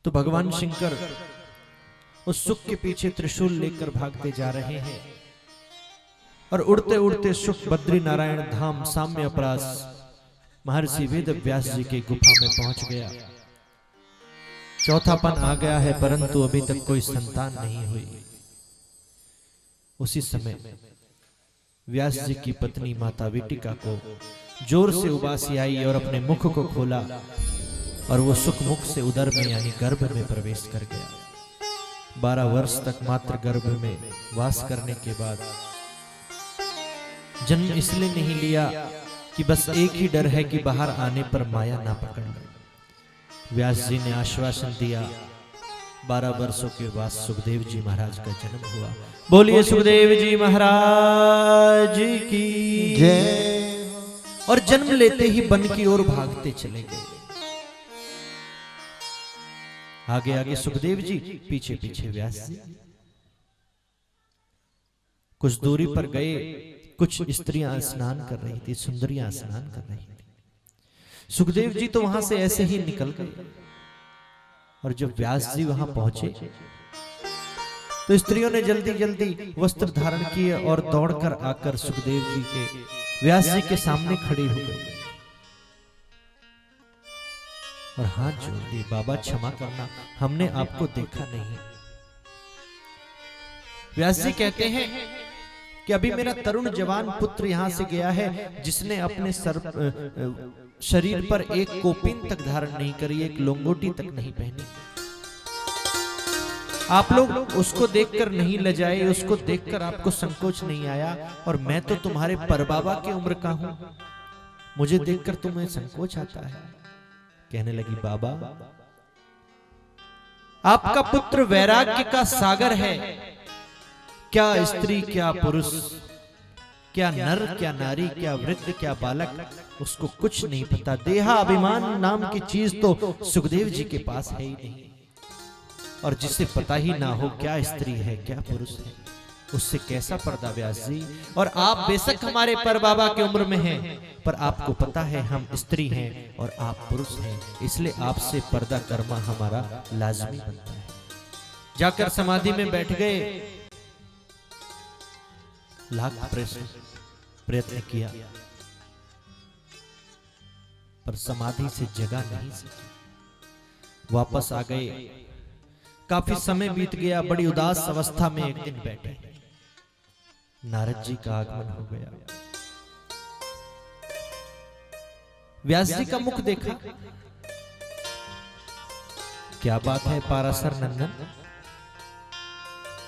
तो भगवान शंकर उस सुख के पीछे त्रिशूल लेकर भागते जा रहे हैं और उड़ते उड़ते सुख बद्री नारायण धाम साम्य अपरास महर्षि वेद व्यास जी के गुफा में पहुंच गया। चौथापन आ गया है परंतु अभी तक कोई संतान नहीं हुई। उसी समय व्यास जी की पत्नी माता विटिका को जोर से उबासी आई और अपने मुख को खोला और वो सुख मुख से उदर में यानी गर्भ में प्रवेश कर गया। 12 वर्ष तक मात्र गर्भ में वास करने के बाद जन्म इसलिए नहीं लिया कि बस एक ही डर है कि बाहर आने पर माया ना पकड़ ले। व्यास जी ने आश्वासन दिया। 12 वर्षों के बाद सुखदेव जी महाराज का जन्म हुआ। बोलिए सुखदेव जी महाराज की जय। और जन्म लेते ही वन की ओर भागते चले गए। आगे आगे सुखदेव जी, पीछे पीछे व्यास जी। कुछ दूरी पर गए, कुछ स्त्रियां स्नान कर रही थी, सुंदरियां स्नान कर रही थी। सुखदेव जी तो वहां से ऐसे ही निकल गए और जब व्यास जी वहां पहुंचे तो स्त्रियों ने जल्दी जल्दी वस्त्र धारण किए और दौड़कर आकर सुखदेव जी के व्यास जी के सामने खड़ी हो गई और हाथ जोड़ दिए, बाबा क्षमा करना, हमने आपको देखा नहीं। व्यास जी कहते हैं कि अभी मेरा तरुण जवान पुत्र यहां से गया है जिसने अपने शरीर पर एक कोपिन तक धारण नहीं करी, एक लोंगोटी तक नहीं पहनी। आप लोग उसको देखकर नहीं लजाए, उसको देखकर आपको संकोच नहीं आया और मैं तो तुम्हारे परबाबा की उम्र का हूं, मुझे देखकर तुम्हें संकोच आता है। कहने लगी, बाबा आपका पुत्र वैराग्य का सागर है। क्या स्त्री क्या पुरुष, क्या नर क्या नारी, क्या वृद्ध क्या बालक, उसको कुछ नहीं पता। देहा अभिमान नाम की चीज तो सुखदेव जी के पास है ही नहीं। और जिसे पता ही ना हो क्या स्त्री है क्या पुरुष है, उससे कैसा पर्दा व्यास जी। और आप बेशक हमारे परबाबा की उम्र में हैं, पर आपको पता है हम स्त्री हैं और आप पुरुष हैं, इसलिए आपसे पर्दा कर्मा हमारा लाजमी बनता है। जाकर समाधि में बैठ गए। लाख प्रयत्न किया पर समाधि से जगा नहीं सके। वापस आ गए। काफी समय बीत गया। बड़ी उदास अवस्था में एक दिन बैठे, नारद जी का आगमन हो गया। व्यास जी का मुख देखा, क्या बात है पाराशर नंदन,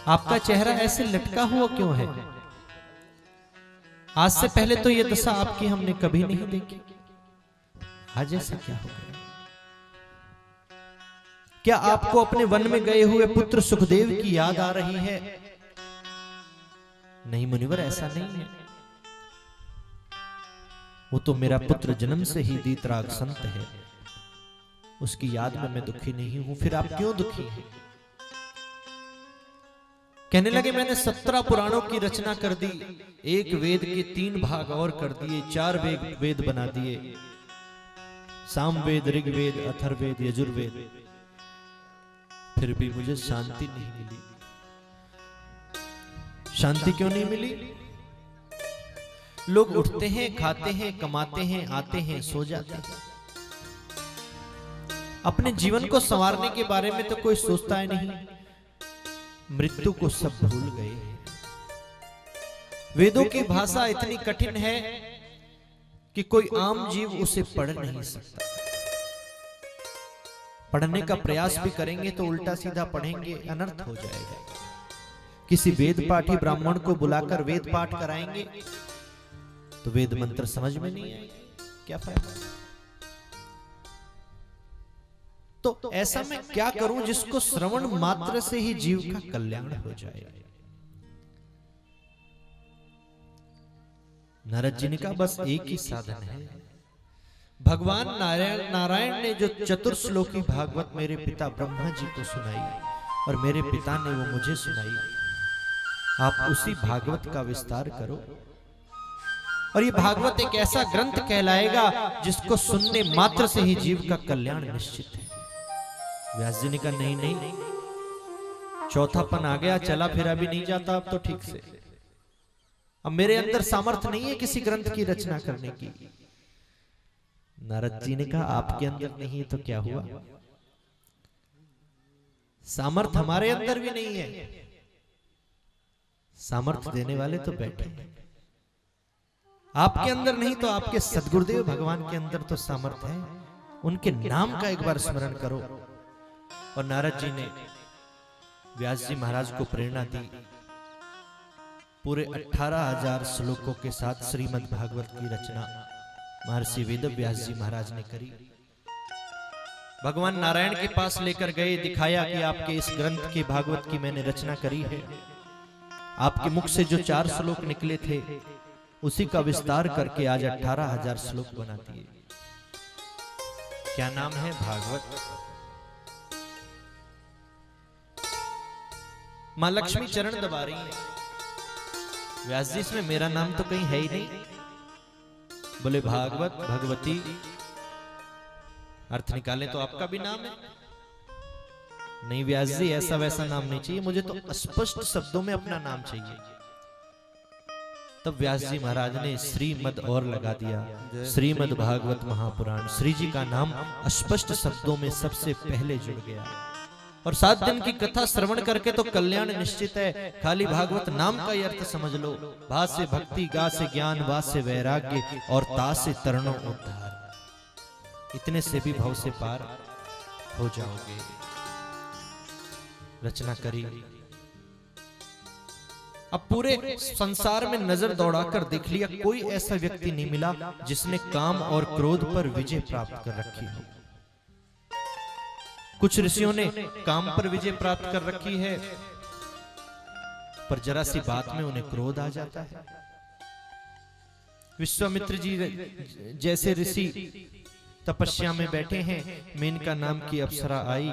आपका चेहरा ऐसे लटका हुआ क्यों है? आज से पहले तो ये दशा आपकी हमने कभी नहीं देखी, आज ऐसा क्या हो गया? क्या आपको अपने वन में गए हुए पुत्र सुखदेव की याद आ रही है? नहीं मुनिवर, ऐसा नहीं है। वो तो मेरा पुत्र जन्म से ही दीतराग संत है, उसकी याद में मैं दुखी नहीं हूं। फिर आप क्यों दुखी हैं? कहने लगे, मैंने 17 पुराणों की रचना कर दी, एक वेद के 3 भाग और कर दिए, 4 वेद बना दिए, सामवेद, ऋग्वेद, अथर्ववेद, यजुर्वेद, फिर भी मुझे शांति नहीं मिली। शांति क्यों नहीं मिली? लोग उठते हैं, खाते हैं, कमाते हैं, आते हैं, सो जाते हैं, अपने जीवन को संवारने के बारे में तो कोई सोचता ही नहीं। मृत्यु को सब भूल गए। वेदों की भाषा इतनी कठिन है कि कोई आम जीव उसे पढ़ नहीं सकता। पढ़ने का प्रयास भी करेंगे तो उल्टा सीधा पढ़ेंगे, अनर्थ हो जाएगा। किसी वेद पाठी ब्राह्मण को बुलाकर वेद पाठ कराएंगे तो वेद मंत्र समझ में नहीं आएंगे, क्या फायदा? तो ऐसा मैं क्या करूं जिसको श्रवण मात्र से ही जीव का कल्याण हो जाए? नारद जी ने कहा, बस एक ही साधन है। भगवान नारायण ने जो चतुर्श्लोकी भागवत मेरे पिता ब्रह्मा जी को सुनाई और मेरे पिता ने वो मुझे सुनाई, आप उसी भागवत का विस्तार करो और ये भागवत एक ऐसा ग्रंथ कहलाएगा जिसको सुनने मात्र से ही जीव का कल्याण निश्चित है। व्यास जी ने कहा नहीं नहीं, चौथापन आ गया, चला फिरा भी नहीं जाता अब तो ठीक से। अब मेरे अंदर सामर्थ्य नहीं है किसी ग्रंथ की रचना करने की। नारद जी ने कहा आपके अंदर नहीं है तो क्या हुआ, सामर्थ्य हमारे अंदर भी नहीं है, सामर्थ्य देने वाले तो बैठे हैं। आपके अंदर नहीं तो आपके सदगुरुदेव भगवान के अंदर तो सामर्थ्य है, उनके नाम का एक बार स्मरण करो। और नारद जी ने व्यास जी महाराज को प्रेरणा दी, पूरे 18,000 श्लोकों के साथ श्रीमद् भागवत की रचना महर्षि वेद व्यास जी महाराज ने करी। भगवान नारायण के पास लेकर गए, दिखाया कि आपके इस ग्रंथ की भागवत की मैंने रचना करी है। आपके मुख से जो 4 श्लोक निकले थे उसी का विस्तार करके आज 18,000 श्लोक बना दिए। क्या नाम है? भागवत। मां लक्ष्मी चरण दबा रही है। व्यास जी इसमें मेरा नाम तो कहीं है ही नहीं। बोले भागवत भगवती, अर्थ निकालें तो आपका भी नाम है। नहीं व्यास जी ऐसा वैसा नाम नहीं चाहिए, मुझे तो स्पष्ट शब्दों में अपना नाम चाहिए। तब व्यास जी महाराज ने श्रीमद और लगा दिया, श्रीमद् भागवत महापुराण। श्री जी का नाम स्पष्ट शब्दों में सबसे पहले जुड़ गया। और 7 दिन की कथा श्रवण करके तो कल्याण निश्चित है। खाली भागवत नाम का ही अर्थ समझ लो, भा से भक्ति, गा से ज्ञान, वा से वैराग्य और ता से तरणो उद्धार। इतने से भी भव से पार हो जाओगे। रचना करी। अब पूरे संसार में नजर दौड़ाकर देख लिया, कोई ऐसा व्यक्ति नहीं मिला जिसने काम और क्रोध पर विजय प्राप्त कर रखी हो। कुछ ऋषियों ने काम पर विजय प्राप्त कर रखी है, पर जरा सी बात में उन्हें क्रोध आ जाता है। विश्वामित्र जी जैसे ऋषि तपस्या में बैठे हैं, मेनका नाम की अप्सरा आई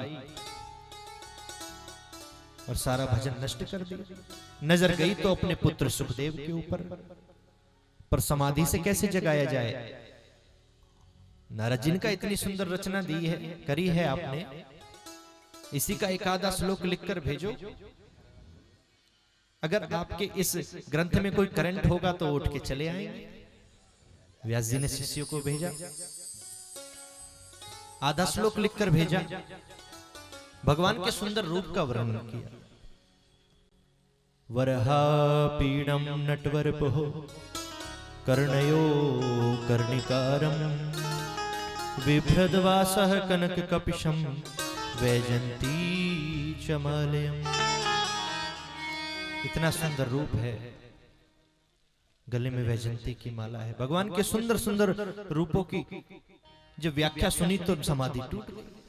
और सारा भजन नष्ट कर दिया। नजर गई तो अपने पुत्र सुखदेव के ऊपर, पर समाधि से कैसे जगाया जाए। नारद जी का इतनी सुंदर रचना दी है, करी है आपने, इसी का एक आधा श्लोक लिखकर भेजो। अगर आपके इस ग्रंथ में कोई करंट होगा तो उठ के चले आएंगे। व्यास जी ने शिष्यों को भेजा, आधा श्लोक लिखकर भेजा, भगवान के सुंदर रूप का वर्णन किया। वरहा पीडम नटवरपो कर्णयो कर्णिकारम बिभ्रद्वासः कनक कपिशम वैजंती चमालयम। इतना सुंदर रूप है, गले में वैजंती की माला है। भगवान के सुंदर सुंदर रूपों की जब व्याख्या सुनी तो समाधि टूट गई।